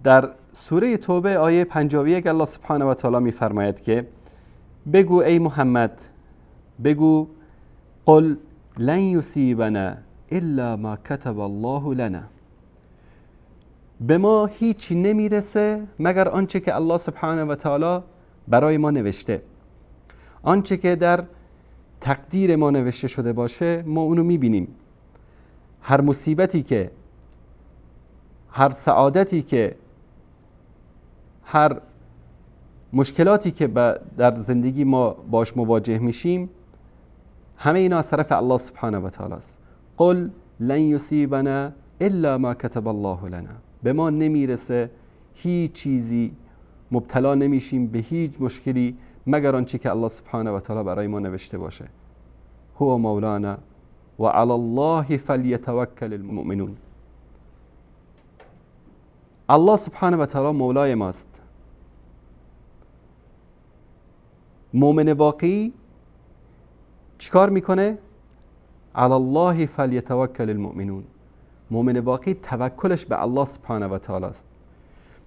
در سوره توبه آیه 51 الله سبحانه و تعالی می‌فرماید که بگو ای محمد، بگو قل لن یصیبنا الا ما كتب الله لنا، به ما هیچی نمیرسه مگر آنچه که الله سبحانه و تعالی برای ما نوشته. آنچه که در تقدیر ما نوشته شده باشه ما اونو میبینیم. هر مصیبتی که، هر سعادتی که، هر مشکلاتی که در زندگی ما باش مواجه میشیم، همه اینا از طرف الله سبحانه و تعالی است. قل لن یصیبنا الا ما كتب الله لنا، به ما نمیرسه هیچ چیزی، مبتلا نمیشیم به هیچ مشکلی مگر آنچه که الله سبحانه و تعالی برای ما نوشته باشه. هو مولانا و علی الله فلیتوکل المؤمنون. الله سبحانه و تعالی مولای ماست. مؤمن واقعی چیکار میکنه؟ علی الله فلیتوکل المؤمنون. مؤمن واقعی توکلش به الله سبحانه و تعالی است.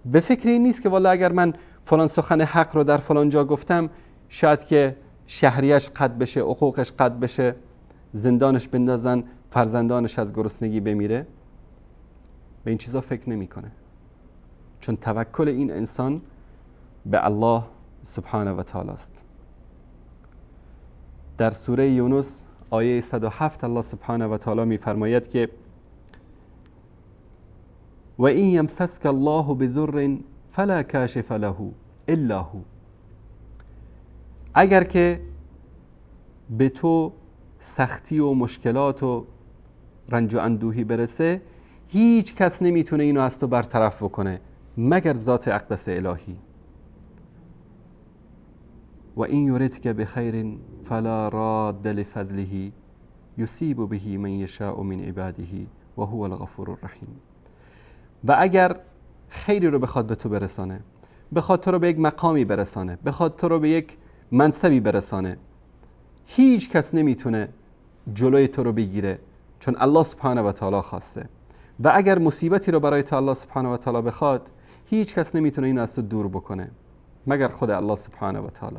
به فکر این نیست که والا اگر من فلان سخن حق رو در فلان جا گفتم شاید که شهریش قطع بشه، حقوقش قطع بشه، زندانش بندازن، فرزندانش از گرسنگی بمیره. به این چیزا فکر نمیکنه، چون توکل این انسان به الله سبحانه و تعالی است. در سوره یونس آیه 107 الله سبحانه و تعالی میفرماید که و این یمسسک الله بضر فلا کاشف له الا هو، اگر که به تو سختی و مشکلات و رنج و اندوهی برسه هیچ کس نمیتونه اینو از تو برطرف بکنه مگر ذات اقدس الهی. و این یردک بخیر فلا راد لفضله یصیب به من یشاء من عباده و هو الغفور الرحیم. و اگر خیری رو بخواد به تو برسانه، بخواد تو رو به یک مقامی برسانه، بخواد تو رو به یک منصبی برسانه، هیچ کس نمیتونه جلوی تو رو بگیره، چون الله سبحانه و تعالی خواسته. و اگر مصیبتی رو برای تو الله سبحانه و تعالی بخواد، هیچ کس نمیتونه این از تو دور بکنه مگر خود الله سبحانه و تعالی.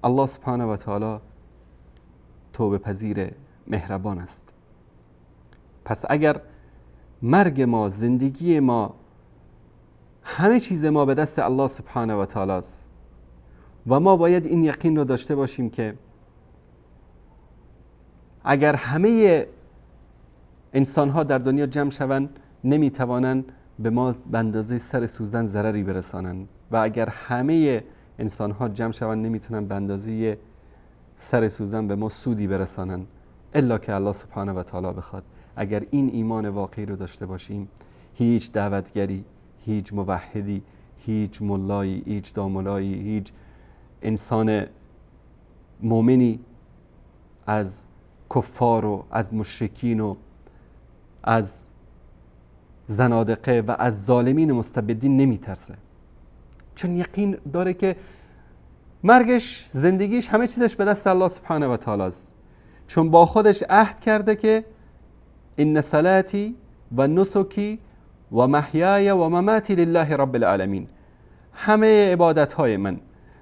الله سبحانه و تعالی توبه پذیر، مهربان است. پس اگر مرگ ما، زندگی ما، همه چیز ما به دست الله سبحانه و تعالی است و ما باید این یقین رو داشته باشیم که اگر همه انسان ها در دنیا جمع شوند نمیتوانند به ما به اندازه سر سوزن ضرری برسانند و اگر همه انسان ها جمع شوند نمیتونن به اندازه سر سوزن به ما سودی برسانند الا که الله سبحانه و تعالی بخواد. اگر این ایمان واقعی رو داشته باشیم، هیچ دعوتگری، هیچ موحدی، هیچ ملایی، هیچ داملایی، هیچ انسان مؤمنی از کفار و از مشرکین و از زنادقه و از ظالمین مستبدین نمیترسه، چون یقین داره که مرگش، زندگیش، همه چیزش به دست الله سبحانه و تعالی است، چون با خودش عهد کرده که ان صلاتی و نسکی و محیای و مماتی لله رب العالمین، همه عبادت های من،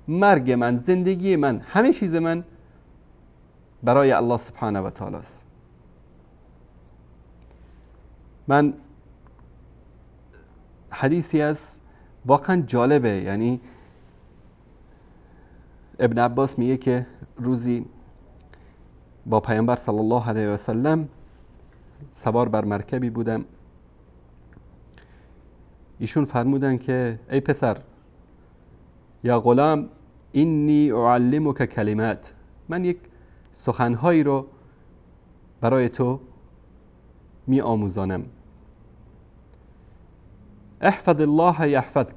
مرگ من، زندگی من، همه چیز من برای الله سبحانه و تعالی است. من حدیثی از واقعا جالبه، یعنی ابن عباس میگه که روزی با پیامبر صلی الله علیه و سلم سوار بر مرکبی بودم، ایشون فرمودن که ای پسر، یا غلام اینی اعلمک کلمات، من یک سخنهایی رو برای تو می آموزانم. احفظ الله یحفظک،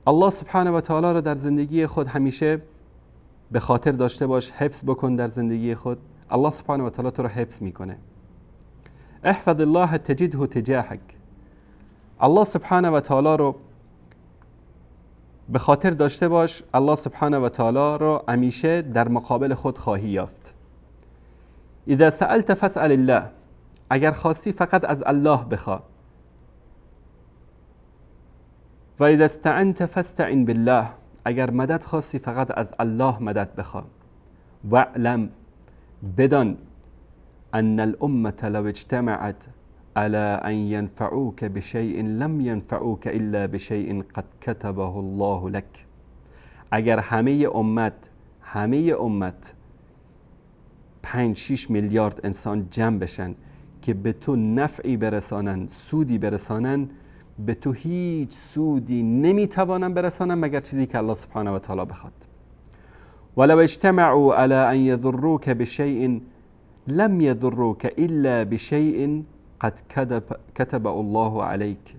الله سبحانه و تعالی رو در زندگی خود همیشه به خاطر داشته باش، حفظ بکن در زندگی خود، الله سبحانه و تعالی تو رو حفظ میکنه. احفظ الله تجده تجاهک، الله سبحانه و تعالی رو به خاطر داشته باش، الله سبحانه و تعالی رو همیشه در مقابل خود خواهی یافت. اذا سألت فاسأل الله، اگر خواستی فقط از الله بخوا. و اذا استعنت فاستعن بالله، اگر مدد خواستی فقط از الله مدد بخوا. واعلم، بدان، ان الامه لو اجتمعت على ان ينفعوك بشيء لم ينفعوك الا بشيء قد كتبه الله لك. اگر همه امت 5-6 میلیارد انسان جمع بشن که به تو نفعی برسانن، سودی برسانن، به تو هیچ سودی نمیتوانن برسانن مگر چیزی که الله سبحانه و تعالی بخواد. ولو اجتمعوا على ان يضروك بشيء لم يضروك الا بشيء قد كتب الله عليك.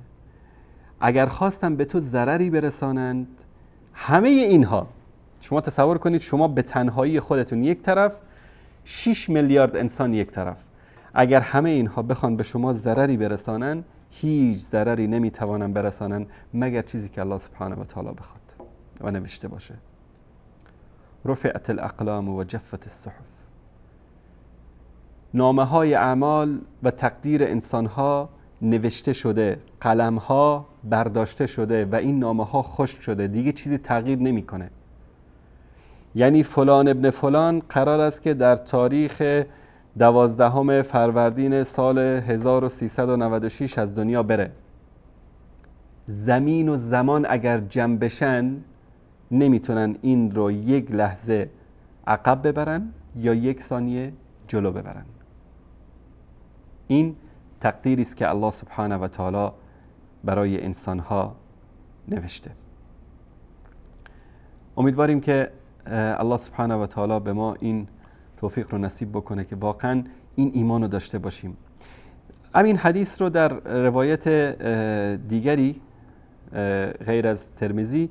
اگر خواستن به تو ضرری برسانند، همه اینها، شما تصور کنید شما به تنهایی خودتون یک طرف، 6 میلیارد انسان یک طرف، اگر همه اینها بخوان به شما ضرری برسانن، هیچ ضرری نمیتوانن برسانن مگر چیزی که الله سبحانه و تعالی بخواد و نوشته باشه. رفعت الاقلام و جفت الصحف. نامه های اعمال و تقدیر انسان ها نوشته شده، قلم ها برداشته شده و این نامه ها خشک شده، دیگه چیزی تغییر نمیکنه. یعنی فلان ابن فلان قرار است که در تاریخ 12 فروردین سال 1396 از دنیا بره. زمین و زمان اگر جمع بشن نمیتونن این رو یک لحظه عقب ببرن یا یک ثانیه جلو ببرن. این تقدیری است که الله سبحانه و تعالی برای انسانها نوشته. امیدواریم که الله سبحانه و تعالی به ما این توفیق رو نصیب بکنه که واقعا این ایمان رو داشته باشیم. همین حدیث رو در روایت دیگری غیر از ترمذی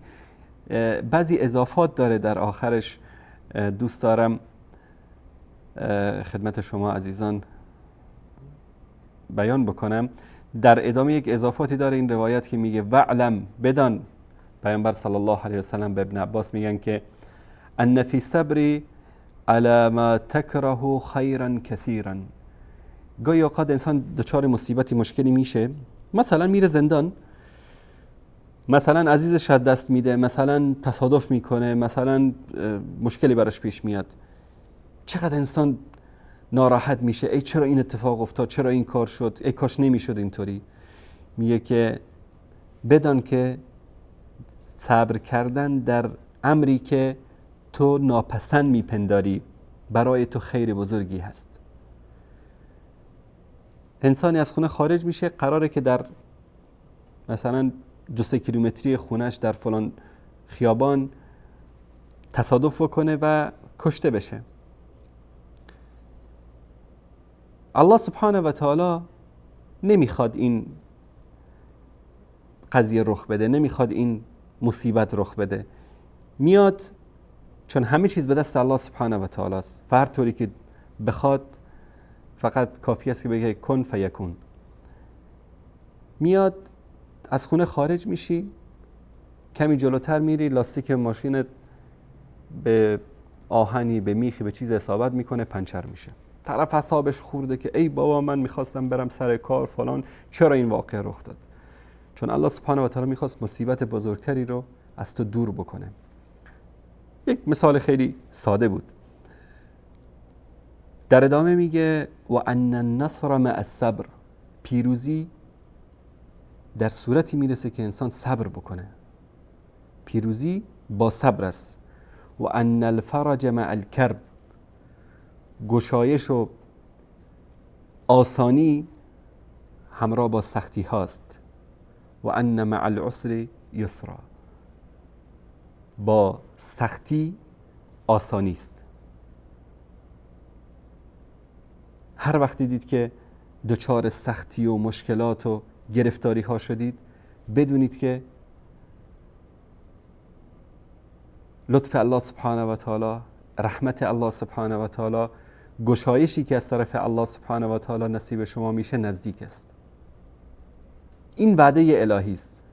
بعضی اضافات داره، در آخرش دوست دارم خدمت شما عزیزان بیان بکنم. در ادامه یک اضافاتی داره این روایت که میگه وعلم، بدان، پیامبر صلی الله علیه و سلم به ابن عباس میگن که ان فی صبری علی ما تکره خیرا کثیرا. گاهی اوقات انسان دچار مصیبتی، مشکلی میشه، مثلا میره زندان، مثلا عزیزش از دست میده، مثلا تصادف میکنه، مثلا مشکلی براش پیش میاد. چقدر انسان ناراحت میشه، ای چرا این اتفاق افتاد، چرا این کار شد، ای کاش نمیشد اینطوری. میگه که بدان که صبر کردن در امری که تو ناپسند میپنداری برای تو خیر بزرگی هست. انسانی از خونه خارج میشه، قراره که در مثلا 2-3 کیلومتری خونش در فلان خیابان تصادف بکنه و کشته بشه. الله سبحانه و تعالی نمیخواد این قضیه رخ بده، نمیخواد این مصیبت رخ بده. میاد چون همه چیز به دست الله سبحانه و تعالی است. هر طوری که بخواد فقط کافی است که بگه کن فیکون. میاد از خونه خارج میشی، کمی جلوتر میری، لاستیک ماشینت به آهنی، به میخی، به چیز اصابت میکنه، پنچر میشه. طرف حسابش خورده که ای بابا من میخواستم برم سر کار فلان، چرا این واقعه رخ داد؟ چون الله سبحانه و تعالی میخواست مصیبت بزرگتری رو از تو دور بکنه. یک مثال خیلی ساده بود. در ادامه میگه و ان النصر مع الصبر. پیروزی در صورتی میرسه که انسان صبر بکنه. پیروزی با صبر است. و ان الفرج مع الکرب. گشایش و آسانی همراه با سختی هاست. و ان مع العسر یسرا. با سختی آسانی است. هر وقت دیدید که دچار سختی و مشکلات و گرفتاری ها شدید، بدونید که لطف الله سبحانه و تعالی، رحمت الله سبحانه و تعالی، گشایشی که از طرف الله سبحانه و تعالی نصیب شما میشه نزدیک است. این وعده الهی است.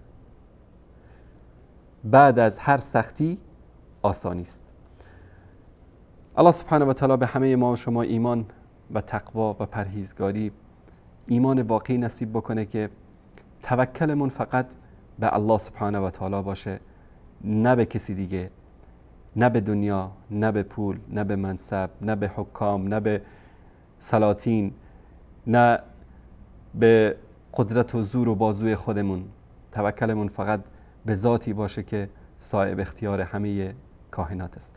بعد از هر سختی آسانی است. الله سبحانه و تعالی به همه ما و شما ایمان و تقوا و پرهیزگاری ایمان واقعی نصیب بکنه که توکلمون فقط به الله سبحانه و تعالی باشه، نه به کسی دیگه، نه به دنیا، نه به پول، نه به منصب، نه به حکام، نه به سلاطین، نه به قدرت و زور و بازوی خودمون. توکلمون فقط به ذاتی باشه که صاحب اختیار همه کائنات است.